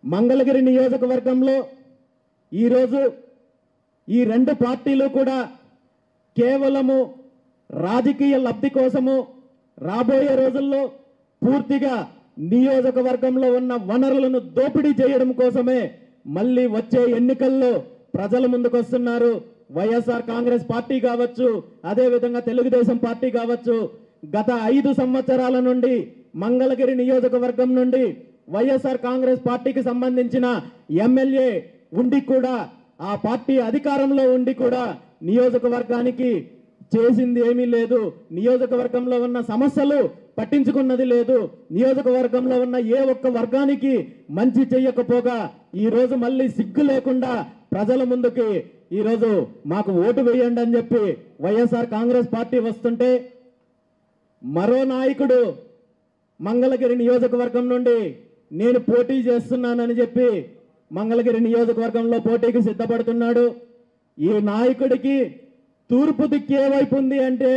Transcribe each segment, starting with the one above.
మంగళగిరి నియోజకవర్గంలో ఈరోజు ఈ రెండు పార్టీలు కూడా కేవలము రాజకీయ లబ్ధి కోసము రాబోయే రోజుల్లో పూర్తిగా నియోజకవర్గంలో ఉన్న వనరులను దోపిడీ చేయడం కోసమే మళ్ళీ వచ్చే ఎన్నికల్లో ప్రజల ముందుకు వస్తున్నారు. వైఎస్ఆర్ కాంగ్రెస్ పార్టీ కావచ్చు, అదేవిధంగా తెలుగుదేశం పార్టీ కావచ్చు. గత 5 సంవత్సరాల నుండి మంగళగిరి నియోజకవర్గం నుండి వైఎస్ఆర్ కాంగ్రెస్ పార్టీకి సంబంధించిన ఎమ్మెల్యే ఉండి కూడా, ఆ పార్టీ అధికారంలో ఉండి కూడా నియోజకవర్గానికి చేసింది ఏమీ లేదు. నియోజకవర్గంలో ఉన్న సమస్యలు పట్టించుకున్నది లేదు. నియోజకవర్గంలో ఉన్న ఏ ఒక్క వర్గానికి మంచి చెయ్యకపోగా ఈరోజు మళ్ళీ సిగ్గు లేకుండా ప్రజల ముందుకి ఈరోజు మాకు ఓటు వేయండి అని చెప్పి వైఎస్ఆర్ కాంగ్రెస్ పార్టీ వస్తుంటే, మరో నాయకుడు మంగళగిరి నియోజకవర్గం నుండి నేను పోటీ చేస్తున్నానని చెప్పి మంగళగిరి నియోజకవర్గంలో పోటీకి సిద్ధపడుతున్నాడు. ఈ నాయకుడికి తూర్పు దిక్కు ఏ వైపు ఉంది అంటే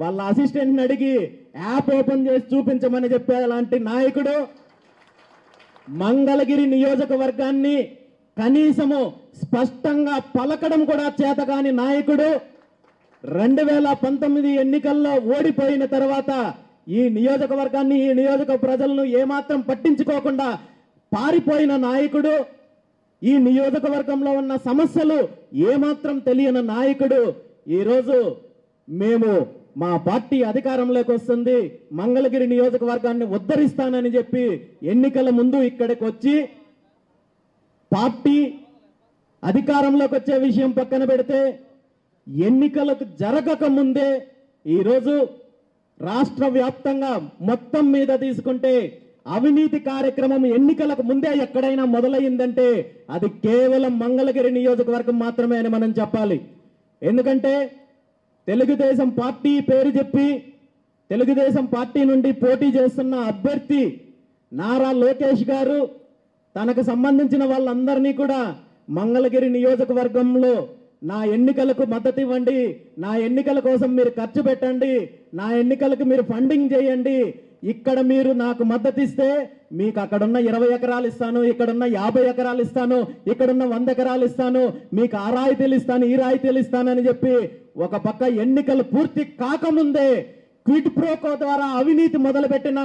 వాళ్ళ అసిస్టెంట్ని అడిగి యాప్ ఓపెన్ చేసి చూపించమని చెప్పే అలాంటి నాయకుడు మంగళగిరి నియోజకవర్గాన్ని కనీసము స్పష్టంగా పలకడం కూడా చేతకాని నాయకుడు 2019 ఎన్నికల్లో ఓడిపోయిన తర్వాత ఈ నియోజకవర్గాన్ని, ఈ నియోజక ప్రజలను ఏమాత్రం పట్టించుకోకుండా పారిపోయిన నాయకుడు, ఈ నియోజకవర్గంలో ఉన్న సమస్యలు ఏమాత్రం తెలియని నాయకుడు ఈరోజు మేము మా పార్టీ అధికారంలోకి వస్తుంది, మంగళగిరి నియోజకవర్గాన్ని ఉద్ధరిస్తానని చెప్పి ఎన్నికల ముందు ఇక్కడికి వచ్చి పార్టీ అధికారంలోకి వచ్చే విషయం పక్కన పెడితే ఎన్నికలకు జరగక ముందే ఈరోజు రాష్ట్ర వ్యాప్తంగా మొత్తం మీద తీసుకుంటే అవినీతి కార్యక్రమం ఎన్నికలకు ముందే ఎక్కడైనా మొదలైందంటే అది కేవలం మంగళగిరి నియోజకవర్గం మాత్రమే అని మనం చెప్పాలి. ఎందుకంటే తెలుగుదేశం పార్టీ పేరు చెప్పి తెలుగుదేశం పార్టీ నుండి పోటీ చేస్తున్న అభ్యర్థి నారా లోకేష్ గారు తనకు సంబంధించిన వాళ్ళందరినీ కూడా మంగళగిరి నియోజకవర్గంలో నా ఎన్నికలకు మద్దతు ఇవ్వండి, నా ఎన్నికల కోసం మీరు ఖర్చు పెట్టండి, నా ఎన్నికలకు మీరు ఫండింగ్ చేయండి, ఇక్కడ మీరు నాకు మద్దతు ఇస్తే మీకు అక్కడున్న 20 ఎకరాలు ఇస్తాను, ఇక్కడున్న 50 ఎకరాలు ఇస్తాను, ఇక్కడున్న 100 ఎకరాలు ఇస్తాను, మీకు ఆ రాయితీలు ఇస్తాను, ఈ రాయితీలు ఇస్తానని చెప్పి ఒక పక్క ఎన్నికలు పూర్తి కాకముందే క్విడ్ ప్రోకో ద్వారా అవినీతి మొదలుపెట్టిన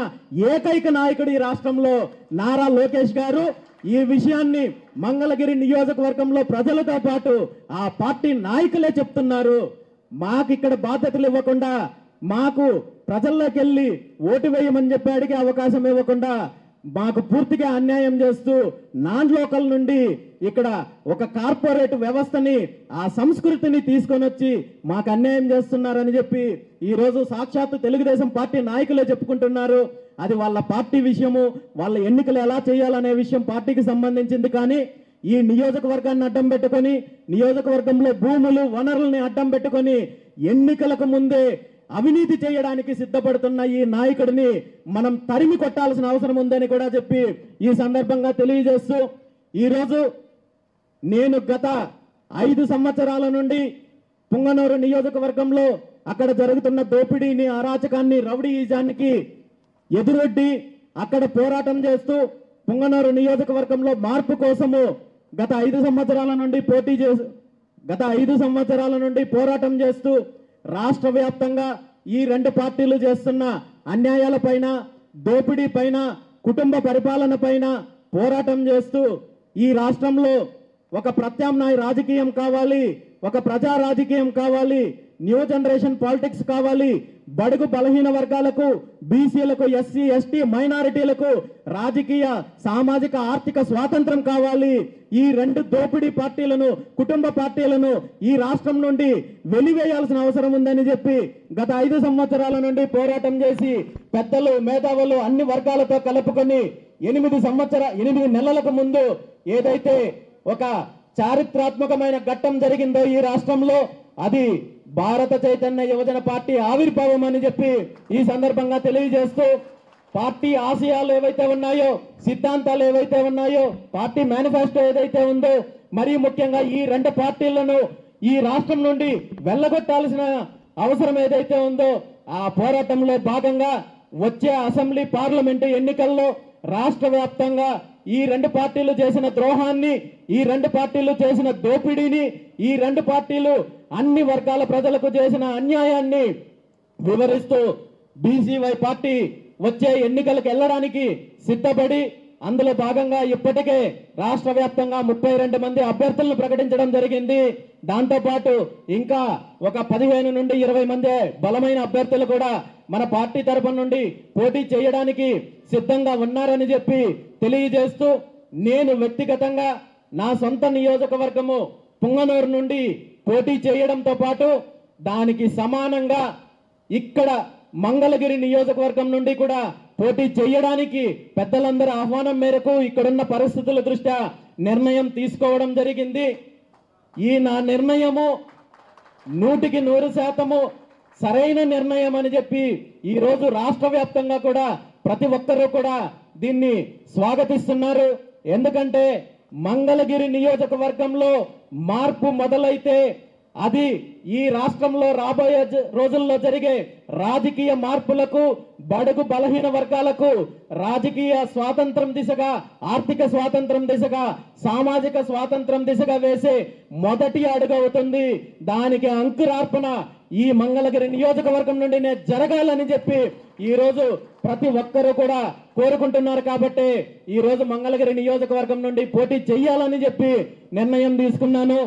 ఏకైక నాయకుడు ఈ రాష్ట్రంలో నారా లోకేష్ గారు. ఈ విషయాన్ని మంగళగిరి నియోజకవర్గంలో ప్రజలతో పాటు ఆ పార్టీ నాయకులే చెప్తున్నారు. మాకు ఇక్కడ బాధ్యతలు ఇవ్వకుండా, మాకు ప్రజల్లోకి వెళ్ళి ఓటు వేయమని చెప్పి అడిగే అవకాశం ఇవ్వకుండా మాకు పూర్తిగా అన్యాయం చేస్తూ నాన్ లోకల్ నుండి ఇక్కడ ఒక కార్పొరేట్ వ్యవస్థని, ఆ సంస్కృతిని తీసుకొని వచ్చి మాకు అన్యాయం చేస్తున్నారని చెప్పి ఈరోజు సాక్షాత్తు తెలుగుదేశం పార్టీ నాయకులే చెప్పుకుంటున్నారు. అది వాళ్ళ పార్టీ విషయము, వాళ్ళ ఎన్నికలు ఎలా చేయాలనే విషయం పార్టీకి సంబంధించింది. కానీ ఈ నియోజకవర్గాన్ని అడ్డం పెట్టుకొని, నియోజకవర్గంలో భూములు వనరుల్ని అడ్డం పెట్టుకొని ఎన్నికలకు ముందే అవినీతి చేయడానికి సిద్ధపడుతున్న ఈ నాయకుడిని మనం తరిమి కొట్టాల్సిన అవసరం ఉందని కూడా చెప్పి ఈ సందర్భంగా తెలియజేస్తూ, ఈరోజు నేను గత 5 సంవత్సరాల నుండి పుంగనూరు నియోజకవర్గంలో అక్కడ జరుగుతున్న దోపిడీని, అరాచకాన్ని, రౌడీయిజానికి ఎదురొడ్డి అక్కడ పోరాటం చేస్తూ పుంగనూరు నియోజకవర్గంలో మార్పు కోసము గత 5 సంవత్సరాల నుండి పోరాటం చేస్తూ రాష్ట్ర వ్యాప్తంగా ఈ రెండు పార్టీలు చేస్తున్న అన్యాయాల పైన, దోపిడీ పైన, కుటుంబ పరిపాలన పైన పోరాటం చేస్తూ ఈ రాష్ట్రంలో ఒక ప్రత్యామ్నాయ రాజకీయం కావాలి, ఒక ప్రజా రాజకీయం కావాలి, న్యూ జనరేషన్ పాలిటిక్స్ కావాలి, బడుగు బలహీన వర్గాలకు, బీసీలకు, ఎస్సీ ఎస్టీ మైనారిటీలకు రాజకీయ, సామాజిక, ఆర్థిక స్వాతంత్రం కావాలి. ఈ రెండు దోపిడీ పార్టీలను, కుటుంబ పార్టీలను ఈ రాష్ట్రం నుండి వెలివేయాల్సిన అవసరం ఉందని చెప్పి గత 5 సంవత్సరాల నుండి పోరాటం చేసి పెద్దలు, మేధావులు అన్ని వర్గాలతో కలుపుకొని 8 నెలలకు ముందు ఏదైతే ఒక చారిత్రాత్మకమైన ఘట్టం జరిగిందో ఈ రాష్ట్రంలో, అది భారత చైతన్య యువజన పార్టీ ఆవిర్భావం అని చెప్పి ఈ సందర్భంగా తెలియజేస్తూ, పార్టీ ఆశయాలు ఏవైతే ఉన్నాయో, సిద్ధాంతాలు ఏవైతే ఉన్నాయో, పార్టీ మేనిఫెస్టో ఏదైతే ఉందో, మరీ ముఖ్యంగా ఈ రెండు పార్టీలను ఈ రాష్ట్రం నుండి వెళ్ళగొట్టాల్సిన అవసరం ఏదైతే ఉందో, ఆ పోరాటంలో భాగంగా వచ్చే అసెంబ్లీ, పార్లమెంటు ఎన్నికల్లో రాష్ట్ర వ్యాప్తంగా ఈ రెండు పార్టీలు చేసిన ద్రోహాన్ని, ఈ రెండు పార్టీలు చేసిన దోపిడీని, ఈ రెండు పార్టీలు అన్ని వర్గాల ప్రజలకు చేసిన అన్యాయాన్ని వివరిస్తూ బీసీవై పార్టీ వచ్చే ఎన్నికలకు వెళ్ళడానికి సిద్ధపడి, అందులో భాగంగా ఇప్పటికే రాష్ట్ర వ్యాప్తంగా 32 మంది అభ్యర్థులను ప్రకటించడం జరిగింది. దాంతో పాటు ఇంకా ఒక 15 నుండి 20 మంది బలమైన అభ్యర్థులు కూడా మన పార్టీ తరఫున నుండి పోటీ చేయడానికి సిద్ధంగా ఉన్నారని చెప్పి తెలియజేస్తూ, నేను వ్యక్తిగతంగా నా సొంత నియోజకవర్గము పుంగనూరు నుండి పోటీ చేయడంతో పాటు దానికి సమానంగా ఇక్కడ మంగళగిరి నియోజకవర్గం నుండి కూడా పోటీ చేయడానికి పెద్దలందరి ఆహ్వానం మేరకు ఇక్కడున్న పరిస్థితుల దృష్ట్యా నిర్ణయం తీసుకోవడం జరిగింది. ఈ నా నిర్ణయము 100% సరైన నిర్ణయం అని చెప్పి ఈ రోజు రాష్ట్ర వ్యాప్తంగా కూడా ప్రతి ఒక్కరూ కూడా దీన్ని స్వాగతిస్తున్నారు. ఎందుకంటే మంగళగిరి నియోజకవర్గంలో మార్పు మొదలైతే అది ఈ రాష్ట్రంలో రాబోయే రోజుల్లో జరిగే రాజకీయ మార్పులకు, బడుగు బలహీన వర్గాలకు రాజకీయ స్వాతంత్రం దిశగా, ఆర్థిక స్వాతంత్రం దిశగా, సామాజిక స్వాతంత్రం దిశగా వేసే మొదటి అడుగు అవుతుంది. దానికి అంకురార్పణ ఈ మంగళగిరి నియోజకవర్గం నుండినే జరగాలని చెప్పి ఈ రోజు ప్రతి ఒక్కరూ కూడా కోరుకుంటున్నారు. కాబట్టి ఈ రోజు మంగళగిరి నియోజకవర్గం నుండి పోటీ చేయాలని చెప్పి నిర్ణయం తీసుకున్నాను.